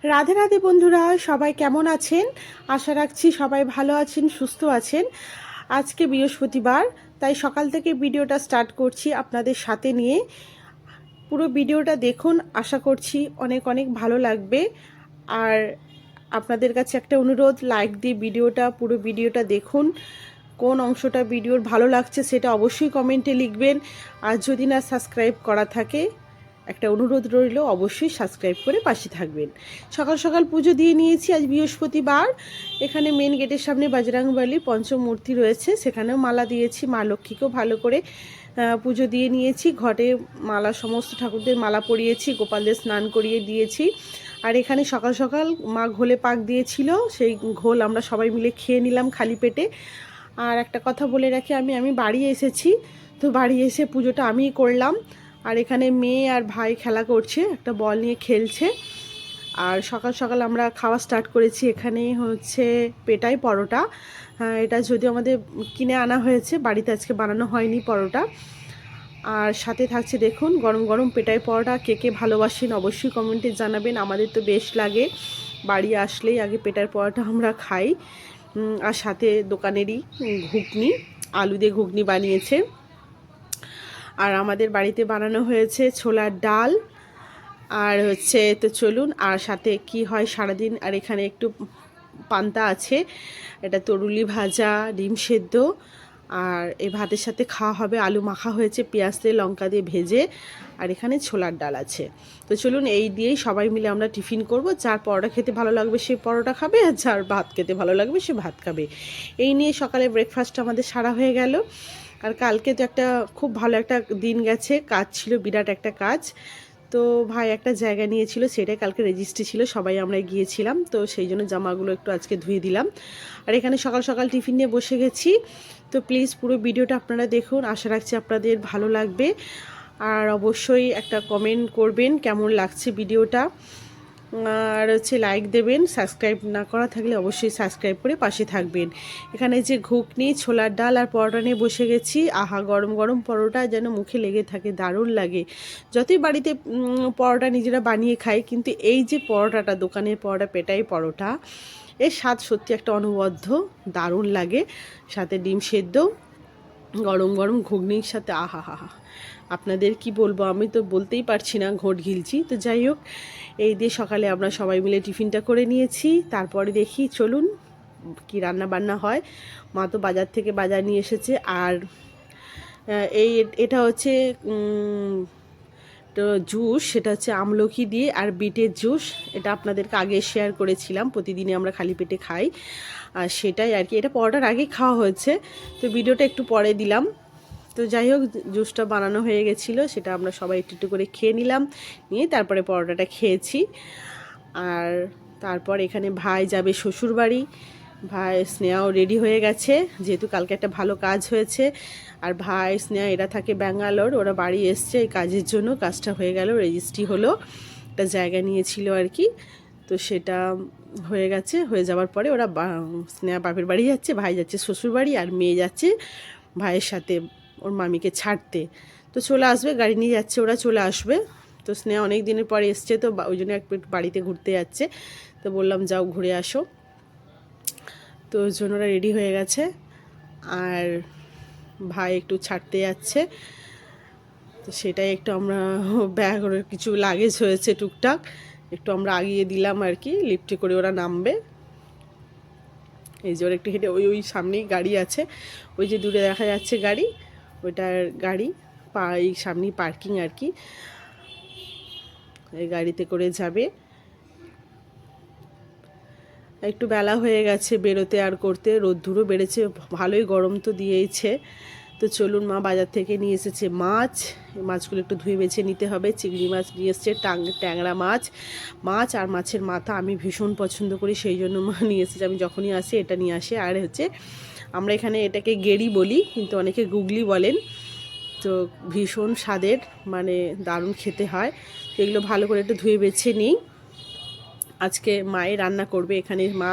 রাধে রাধে বন্ধুরা, সবাই কেমন আছেন? আশা রাখছি সবাই ভালো আছেন, সুস্থ আছেন। আজকে বৃহস্পতিবার, তাই সকাল থেকে ভিডিওটা স্টার্ট করছি আপনাদের সাথে নিয়ে। পুরো ভিডিওটা দেখুন, আশা করছি অনেক অনেক ভালো লাগবে। আর আপনাদের কাছে একটা অনুরোধ, লাইক দিয়ে পুরো ভিডিওটা দেখুন। কোন অংশটা ভিডিওর ভালো লাগছে সেটা অবশ্যই কমেন্টে লিখবেন। আর যদি না সাবস্ক্রাইব করা থাকে, একটা অনুরোধ রইল, অবশ্যই সাবস্ক্রাইব করে পাশে থাকবেন। সকাল সকাল পুজো দিয়ে নিয়েছি, আজ বৃহস্পতিবার। এখানে মেন গেটের সামনে বজরংবলীর পঞ্চমূর্তি রয়েছে, সেখানেও মালা দিয়েছি। মা লক্ষ্মীকেও ভালো করে পুজো দিয়ে নিয়েছি। ঘটে মালা, সমস্ত ঠাকুরদের মালা পরিয়েছি, গোপালদের স্নান করিয়ে দিয়েছি। আর এখানে সকাল সকাল মা ঘোলে পাক দিয়েছিল, সেই ঘোল আমরা সবাই মিলে খেয়ে নিলাম খালি পেটে। আর একটা কথা বলে রাখি, আমি বাড়ি এসেছি, তো বাড়ি এসে পুজোটা আমিই করলাম। আর এখানে মেয়ে আর ভাই খেলা করছে, একটা বল নিয়ে খেলছে। আর সকাল সকাল আমরা খাওয়া স্টার্ট করেছি। এখানে হচ্ছে পেটাই পরোটা। এটা যদিও আমাদের কিনে আনা হয়েছে, বাড়িতে আজকে বানানো হয়নি পরোটা। আর সাথে থাকছে দেখুন গরম গরম পেটাই পরোটা। কে কে ভালোবাসেন অবশ্যই কমেন্টে জানাবেন। আমাদের তো বেশ লাগে, বাড়ি আসলেই আগে পেটাই পরোটা আমরা খাই। আর সাথে দোকানেরই ঘুগনি, আলু দিয়ে ঘুগনি বানিয়েছে। আর আমাদের বাড়িতে বানানো হয়েছে ছোলার ডাল। আর হচ্ছে তো চলুন, আর সাথে কি হয় সারাদিন। আর এখানে একটু পান্তা আছে, এটা তরুলি ভাজা, ডিম সেদ্ধ। আর এই ভাতের সাথে খাওয়া হবে, আলু মাখা হয়েছে পেঁয়াজ দিয়ে লঙ্কা দিয়ে ভেজে। আর এখানে ছোলার ডাল আছে। তো চলুন, এই দিয়েই সবাই মিলে আমরা টিফিন করব। যার পরোটা খেতে ভালো লাগবে সে পরোটা খাবে, আর যার ভাত খেতে ভালো লাগবে সে ভাত খাবে। এই নিয়ে সকালে ব্রেকফাস্ট আমাদের সারা হয়ে গেল। আর কালকে তো একটা খুব ভালো একটা দিন গেছে, কাজ ছিল, বিরাট একটা কাজ। তো ভাই একটা জায়গা নিয়েছিল, সেটাই কালকে রেজিস্ট্রি ছিল, সবাই আমরা গিয়েছিলাম। তো সেই জন্য জামাগুলো একটু আজকে ধুয়ে দিলাম। আর এখানে সকাল সকাল টিফিন নিয়ে বসে গেছি। তো প্লিজ পুরো ভিডিওটা আপনারা দেখুন, আশা রাখছি আপনাদের ভালো লাগবে। আর অবশ্যই একটা কমেন্ট করবেন কেমন লাগছে ভিডিওটা। আর হচ্ছে লাইক দেবেন। সাবস্ক্রাইব না করা থাকলে অবশ্যই সাবস্ক্রাইব করে পাশে থাকবেন। এখানে যে ঘুগনি, ছোলার ডাল আর পরোটা নিয়ে বসে গেছি। আহা, গরম গরম পরোটা যেন মুখে লেগে থাকে, দারুণ লাগে। যতই বাড়িতে পরোটা নিজেরা বানিয়ে খাই, কিন্তু এই যে পরোটাটা, দোকানের পরোটা, পেটাই পরোটা, এর স্বাদ সত্যি একটা অনবদ্য, দারুণ লাগে। সাথে ডিম সেদ্ধ, গরম গরম ঘুগনির সাথে, আহা হা হা। আপনাদের কি বলবো, আমি তো বলতেই পারছি না, ঘোট গিলছি। তো যাই হোক, এই দিয়ে সকালে আমরা সবাই মিলে টিফিনটা করে নিয়েছি। তারপরে দেখি চলুন কি রান্না বান্না হয়। মা তো বাজার থেকে বাজার নিয়ে এসেছে। আর এটা হচ্ছে তো জুস, সেটা হচ্ছে আমলকি দিয়ে আর বিটের জুস। এটা আপনাদেরকে আগে শেয়ার করেছিলাম, প্রতিদিনই আমরা খালি পেটে খাই। আর সেটাই আর কি, এটা পরোটার আগেই খাওয়া হয়েছে, তো ভিডিওটা একটু পরে দিলাম। তো যাই হোক, জুসটা বানানো হয়ে গেছিলো, সেটা আমরা সবাই একটু একটু করে খেয়ে নিলাম, নিয়ে তারপরে পরোটাটা খেয়েছি। আর তারপর এখানে ভাই যাবে শ্বশুর বাড়ি। ভাই স্নেহাও রেডি হয়ে গেছে, যেহেতু কালকে একটা ভালো কাজ হয়েছে। আর ভাই স্নেহা এরা থাকে ব্যাঙ্গালোর, ওরা বাড়ি এসছে এই কাজের জন্য। কাজটা হয়ে গেল, রেজিস্ট্রি হলো, একটা জায়গা নিয়েছিল আর কি। তো সেটা হয়ে গেছে, হয়ে যাওয়ার পরে ওরা স্নেহা বাপের বাড়ি যাচ্ছে, ভাই যাচ্ছে শ্বশুর বাড়ি, আর মেয়ে যাচ্ছে ভাইয়ের সাথে ওর মামিকে ছাড়তে। তো চলে আসবে, গাড়ি নিয়ে যাচ্ছে, ওরা চলে আসবে। তো স্নেহা অনেক দিনের পরে এসছে, তো ওই জন্য একটু বাড়িতে ঘুরতে যাচ্ছে। তো বললাম যাও ঘুরে আসো। তো ওই জন্য ওরা রেডি হয়ে গেছে। আর ভাই একটু ছাড়তে যাচ্ছে, তো সেটাই একটু আমরা ব্যাগ, ওর কিছু লাগেজ হয়েছে টুকটাক, একটু আমরা আগিয়ে দিলাম আর কি, লিফটে করে ওরা নামবে। এই যে ওরা একটু হেঁটে, ওই ওই সামনেই গাড়ি আছে, ওই যে দূরে দেখা যাচ্ছে গাড়ি, ওইটার গাড়ি এই সামনেই পার্কিং আর কি, এই গাড়িতে করে যাবে। একটু বেলা হয়ে গেছে বেরোতে আর করতে, রোদ্দুরও বেড়েছে, ভালোই গরম তো দিয়েইছে। তো চলুন, মা বাজার থেকে নিয়ে এসেছে মাছ, মাছগুলো একটু ধুয়ে বেছে নিতে হবে। চিংড়ি মাছ নিয়ে এসছে, ট্যাংরা মাছ, আর মাছের মাথা আমি ভীষণ পছন্দ করি, সেই জন্য মা নিয়ে এসেছে। আমি যখনই আসি এটা নিয়ে আসি। আর হচ্ছে আমরা এখানে এটাকে গেড়ি বলি, কিন্তু অনেকে গুগলি বলেন। তো ভীষণ স্বাদের, মানে দারুণ খেতে হয়। তো এগুলো ভালো করে একটু ধুয়ে বেছে নিই। আজকে মায়ে রান্না করবে। এখানে মা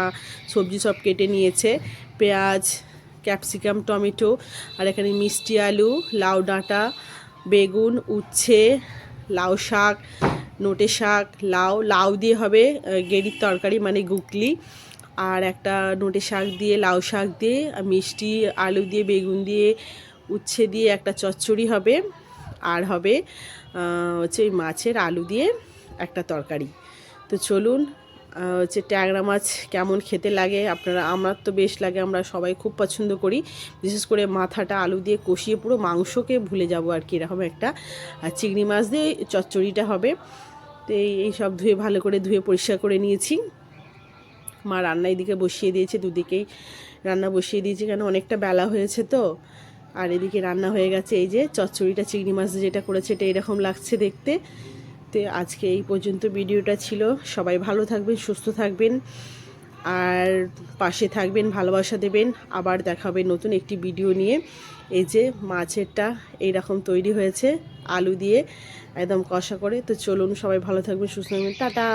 সবজি সব কেটে নিয়েছে, পেঁয়াজ, ক্যাপসিকাম, টমেটো, আর এখানে মিষ্টি আলু, লাউ ডাঁটা, বেগুন, উচ্ছে, লাউ শাক, নোটে শাক, লাউ দিয়ে হবে গেঁড়ির তরকারি মানে গুগলি, আর একটা নোটে শাক দিয়ে, লাউ শাক দিয়ে, মিষ্টি আলু দিয়ে, বেগুন দিয়ে, উচ্ছে দিয়ে একটা চচ্চড়ি হবে, আর হবে হচ্ছে ওই মাছের আলু দিয়ে একটা তরকারি। তো চলুন, হচ্ছে ট্যাংরা মাছ কেমন খেতে লাগে আপনারা, আমার তো বেশ লাগে, আমরা সবাই খুব পছন্দ করি। বিশেষ করে মাথাটা আলু দিয়ে কষিয়ে পুরো মাংসকে ভুলে যাব আর কি, এরকম একটা। আর চিংড়ি মাছ দিয়ে চচ্চড়িটা হবে। তো এই সব ভালো করে ধুয়ে পরিষ্কার করে নিয়েছি। মা রান্না এদিকে বসিয়ে দিয়েছে, দুদিকেই রান্না বসিয়ে দিয়েছি, কেন অনেকটা বেলা হয়েছে তো। আর এদিকে রান্না হয়ে গেছে, এই যে চচ্চড়িটা চিংড়ি মাছ যেটা করেছে এটা এরকম লাগছে দেখতে। তো আজকে এই পর্যন্ত ভিডিওটা ছিল। সবাই ভালো থাকবেন, সুস্থ থাকবেন, আর পাশে থাকবেন, ভালোবাসা দেবেন। আবার দেখা হবে নতুন একটি ভিডিও নিয়ে। এই যে মাছেরটা এইরকম তৈরি হয়েছে আলু দিয়ে একদম কষা করে। তো চলুন, সবাই ভালো থাকবেন, সুস্থ থাকবেন, টাটা।